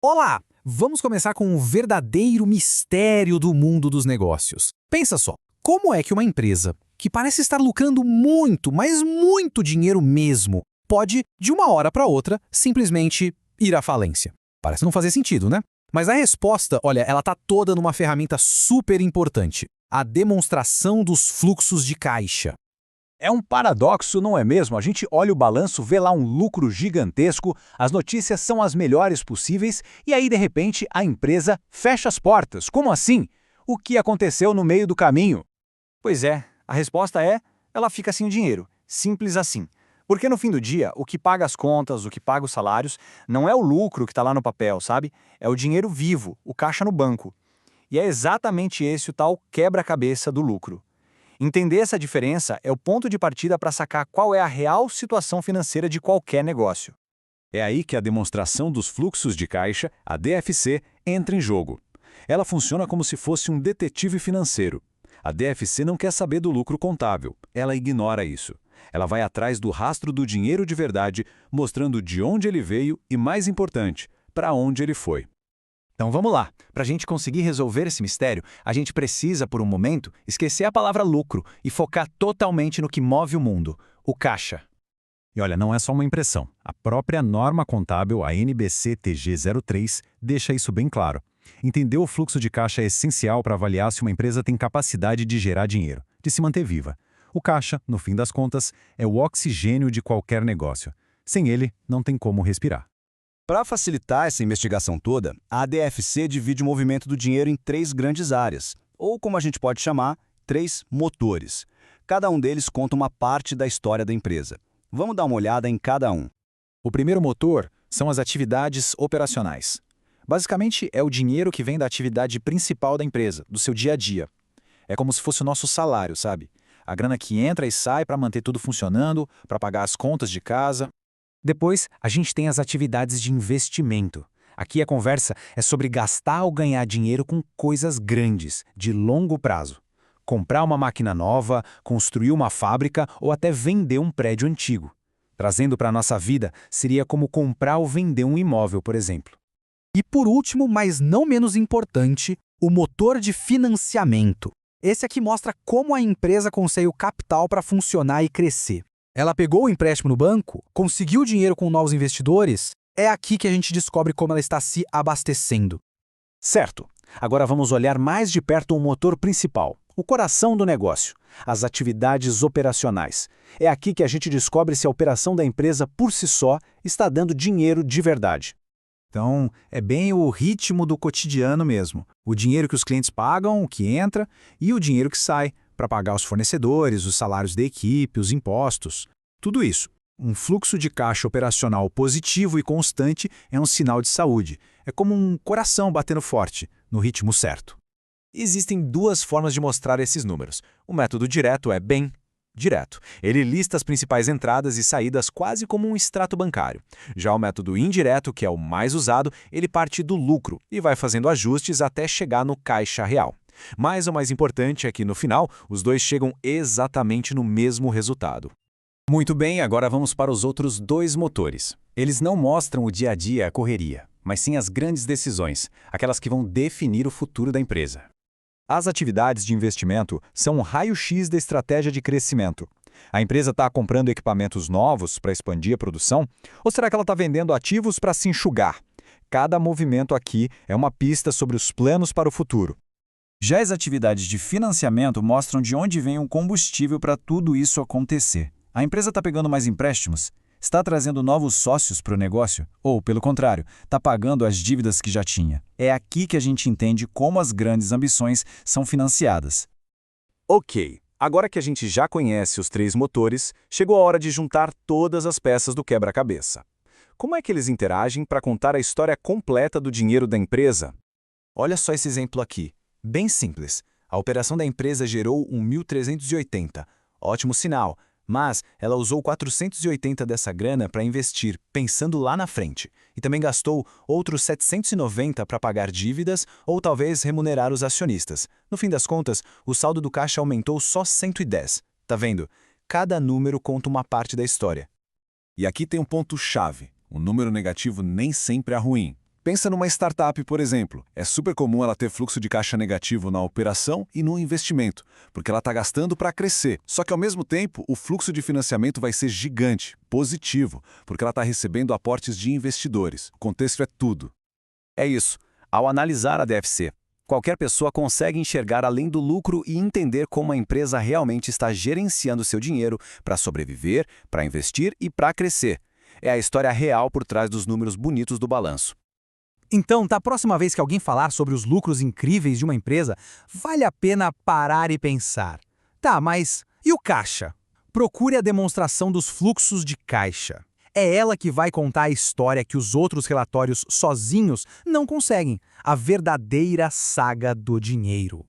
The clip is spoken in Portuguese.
Olá! Vamos começar com o verdadeiro mistério do mundo dos negócios. Pensa só, como é que uma empresa que parece estar lucrando muito, mas muito dinheiro mesmo, pode, de uma hora para outra, simplesmente ir à falência? Parece não fazer sentido, né? Mas a resposta, olha, ela tá toda numa ferramenta super importante, a demonstração dos fluxos de caixa. É um paradoxo, não é mesmo? A gente olha o balanço, vê lá um lucro gigantesco, as notícias são as melhores possíveis e aí, de repente, a empresa fecha as portas. Como assim? O que aconteceu no meio do caminho? Pois é, a resposta é, ela fica sem o dinheiro. Simples assim. Porque no fim do dia, o que paga as contas, o que paga os salários, não é o lucro que está lá no papel, sabe? É o dinheiro vivo, o caixa no banco. E é exatamente esse o tal quebra-cabeça do lucro. Entender essa diferença é o ponto de partida para sacar qual é a real situação financeira de qualquer negócio. É aí que a demonstração dos fluxos de caixa, a DFC, entra em jogo. Ela funciona como se fosse um detetive financeiro. A DFC não quer saber do lucro contábil, ela ignora isso. Ela vai atrás do rastro do dinheiro de verdade, mostrando de onde ele veio e, mais importante, para onde ele foi. Então vamos lá. Para a gente conseguir resolver esse mistério, a gente precisa, por um momento, esquecer a palavra lucro e focar totalmente no que move o mundo, o caixa. E olha, não é só uma impressão. A própria norma contábil, a NBC-TG 03, deixa isso bem claro. Entender o fluxo de caixa é essencial para avaliar se uma empresa tem capacidade de gerar dinheiro, de se manter viva. O caixa, no fim das contas, é o oxigênio de qualquer negócio. Sem ele, não tem como respirar. Para facilitar essa investigação toda, a ADFC divide o movimento do dinheiro em três grandes áreas, ou como a gente pode chamar, três motores. Cada um deles conta uma parte da história da empresa. Vamos dar uma olhada em cada um. O primeiro motor são as atividades operacionais. Basicamente, é o dinheiro que vem da atividade principal da empresa, do seu dia a dia. É como se fosse o nosso salário, sabe? A grana que entra e sai para manter tudo funcionando, para pagar as contas de casa. Depois, a gente tem as atividades de investimento. Aqui a conversa é sobre gastar ou ganhar dinheiro com coisas grandes, de longo prazo. Comprar uma máquina nova, construir uma fábrica ou até vender um prédio antigo. Trazendo para a nossa vida, seria como comprar ou vender um imóvel, por exemplo. E por último, mas não menos importante, o motor de financiamento. Esse aqui mostra como a empresa consegue o capital para funcionar e crescer. Ela pegou o empréstimo no banco, conseguiu dinheiro com novos investidores, é aqui que a gente descobre como ela está se abastecendo. Certo. Agora vamos olhar mais de perto o motor principal, o coração do negócio, as atividades operacionais. É aqui que a gente descobre se a operação da empresa por si só está dando dinheiro de verdade. Então, é bem o ritmo do cotidiano mesmo. O dinheiro que os clientes pagam, o que entra, e o dinheiro que sai, para pagar os fornecedores, os salários da equipe, os impostos. Tudo isso. Um fluxo de caixa operacional positivo e constante é um sinal de saúde. É como um coração batendo forte, no ritmo certo. Existem duas formas de mostrar esses números. O método direto é bem direto. Ele lista as principais entradas e saídas quase como um extrato bancário. Já o método indireto, que é o mais usado, ele parte do lucro e vai fazendo ajustes até chegar no caixa real. Mas o mais importante é que, no final, os dois chegam exatamente no mesmo resultado. Muito bem, agora vamos para os outros dois motores. Eles não mostram o dia a dia, a correria, mas sim as grandes decisões, aquelas que vão definir o futuro da empresa. As atividades de investimento são um raio-x da estratégia de crescimento. A empresa está comprando equipamentos novos para expandir a produção? Ou será que ela está vendendo ativos para se enxugar? Cada movimento aqui é uma pista sobre os planos para o futuro. Já as atividades de financiamento mostram de onde vem o combustível para tudo isso acontecer. A empresa está pegando mais empréstimos? Está trazendo novos sócios para o negócio? Ou, pelo contrário, está pagando as dívidas que já tinha? É aqui que a gente entende como as grandes ambições são financiadas. Ok, agora que a gente já conhece os três motores, chegou a hora de juntar todas as peças do quebra-cabeça. Como é que eles interagem para contar a história completa do dinheiro da empresa? Olha só esse exemplo aqui. Bem simples. A operação da empresa gerou 1.380. Ótimo sinal. Mas ela usou 480 dessa grana para investir, pensando lá na frente. E também gastou outros 790 para pagar dívidas ou talvez remunerar os acionistas. No fim das contas, o saldo do caixa aumentou só 110. Tá vendo? Cada número conta uma parte da história. E aqui tem um ponto-chave. O número negativo nem sempre é ruim. Pensa numa startup, por exemplo. É super comum ela ter fluxo de caixa negativo na operação e no investimento, porque ela está gastando para crescer. Só que, ao mesmo tempo, o fluxo de financiamento vai ser gigante, positivo, porque ela está recebendo aportes de investidores. O contexto é tudo. É isso. Ao analisar a DFC, qualquer pessoa consegue enxergar além do lucro e entender como a empresa realmente está gerenciando seu dinheiro para sobreviver, para investir e para crescer. É a história real por trás dos números bonitos do balanço. Então, da próxima vez que alguém falar sobre os lucros incríveis de uma empresa, vale a pena parar e pensar. Tá, mas e o caixa? Procure a demonstração dos fluxos de caixa. É ela que vai contar a história que os outros relatórios sozinhos não conseguem. A verdadeira saga do dinheiro.